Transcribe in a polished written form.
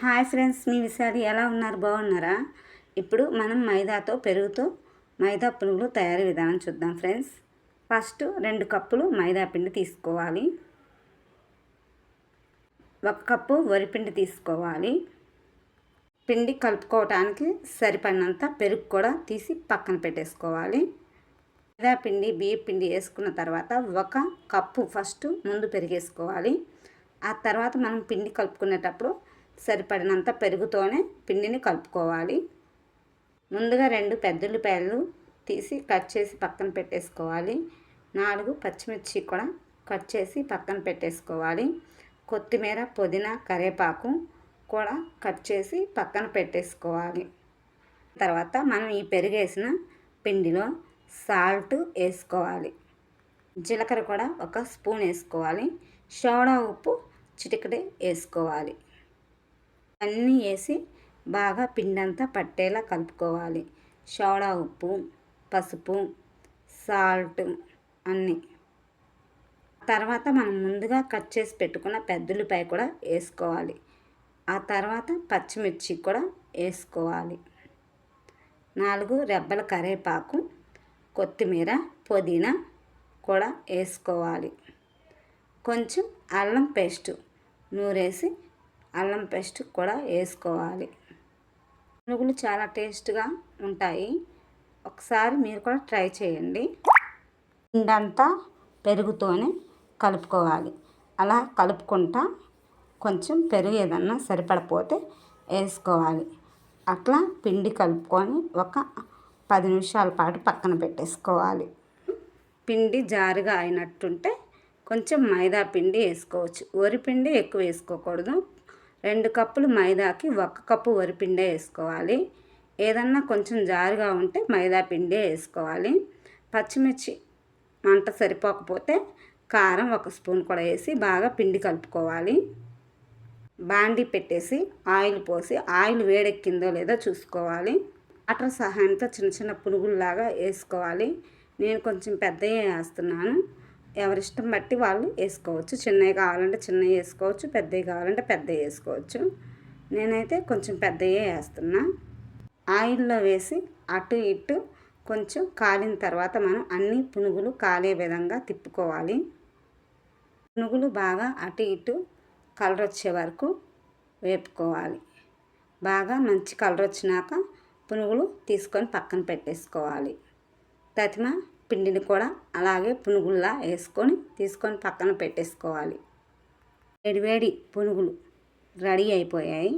Hi friends, మీ విశాలి ఎలా ఉన్నారు? బాగున్నారా? ఇప్పుడు మనం మైదాతో పెరుగుతో మైదా పునుగులు తయారీ విధానం చూద్దాం ఫ్రెండ్స్. ఫస్ట్ 2 కప్పులు మైదా పిండి తీసుకోవాలి. 1 కప్పు వరిపిండి తీసుకోవాలి. పిండి కలుపుకోవడానికి సరిపడినంత పెరుగు కూడా తీసి పక్కన పెట్టేసుకోవాలి. మైదా పిండి బియ్య పిండి వేసుకున్న తర్వాత 1 కప్పు ఫస్ట్ ముందు పెరిగేసుకోవాలి. ఆ తర్వాత మనం పిండి కలుపుకునేటప్పుడు సరిపడినంత పెరుగుతోనే పిండిని కలుపుకోవాలి. ముందుగా 2 పెద్ద ఉల్లిపాయలు తీసి కట్ చేసి పక్కన పెట్టేసుకోవాలి. 4 పచ్చిమిర్చి కూడా కట్ చేసి పక్కన పెట్టేసుకోవాలి. కొత్తిమీర, పుదీనా, కరివేపాకు కూడా కట్ చేసి పక్కన పెట్టేసుకోవాలి. తర్వాత మనం ఈ పెరుగేసిన పిండిలో సాల్ట్ వేసుకోవాలి. జీలకర్ర కూడా 1 స్పూన్ వేసుకోవాలి. సోడా ఉప్పు చిటికెడు వేసుకోవాలి. అన్నీ వేసి బాగా పిండంతా పట్టేలా కలుపుకోవాలి. సోడా ఉప్పు, పసుపు, సాల్ట్ అన్నీ. తర్వాత మనం ముందుగా కట్ చేసి పెట్టుకున్న పెద్ద ఉల్లిపాయ కూడా వేసుకోవాలి. ఆ తర్వాత పచ్చిమిర్చి కూడా వేసుకోవాలి. 4 రెబ్బల కరివేపాకు, కొత్తిమీర, పుదీనా కూడా వేసుకోవాలి. కొంచెం అల్లం పేస్ట్ నూరేసి అల్లం పేస్ట్ కూడా వేసుకోవాలి. పునుగులు చాలా టేస్ట్గా ఉంటాయి. ఒకసారి మీరు కూడా ట్రై చేయండి. పిండంతా పెరుగుతోనే కలుపుకోవాలి. అలా కలుపుకుంటా కొంచెం పెరుగు ఏదన్నా సరిపడపోతే వేసుకోవాలి. అట్లా పిండి కలుపుకొని ఒక 10 నిమిషాల పాటు పక్కన పెట్టేసుకోవాలి. పిండి జారుగా అయినట్టుంటే కొంచెం మైదా పిండి వేసుకోవచ్చు. వరిపిండి ఎక్కువ వేసుకోకూడదు. 2 కప్పులు మైదాకి 1 కప్పు వరిపిండే వేసుకోవాలి. ఏదన్నా కొంచెం జారుగా ఉంటే మైదా పిండే వేసుకోవాలి. పచ్చిమిర్చి మంట సరిపోకపోతే కారం 1 స్పూన్ కూడా వేసి బాగా పిండి కలుపుకోవాలి. బాండీ పెట్టేసి ఆయిల్ పోసి ఆయిల్ వేడెక్కిందో లేదో చూసుకోవాలి. వాటర్ సహాయంతో చిన్న చిన్న పునుగుల్లాగా వేసుకోవాలి. నేను కొంచెం పెద్దగా వేస్తున్నాను. ఎవరిష్టం బట్టి వాళ్ళు వేసుకోవచ్చు. చిన్నవి కావాలంటే చిన్నవి వేసుకోవచ్చు, పెద్దవి కావాలంటే పెద్దవి వేసుకోవచ్చు. నేనైతే కొంచెం పెద్దవి వేస్తున్నా. ఆయిల్లో వేసి అటు ఇటు కొంచెం కాలిన తర్వాత మనం అన్ని పునుగులు కాలే విధంగా తిప్పుకోవాలి. పునుగులు బాగా అటు ఇటు కలర్ వచ్చే వరకు వేపుకోవాలి. బాగా మంచి కలర్ వచ్చినాక పునుగులు తీసుకొని పక్కన పెట్టేసుకోవాలి. తతిమ పిండిని కూడా అలాగే పునుగుల్లా వేసుకొని తీసుకొని పక్కన పెట్టేసుకోవాలి. వేడివేడి పునుగులు రెడీ అయిపోయాయి.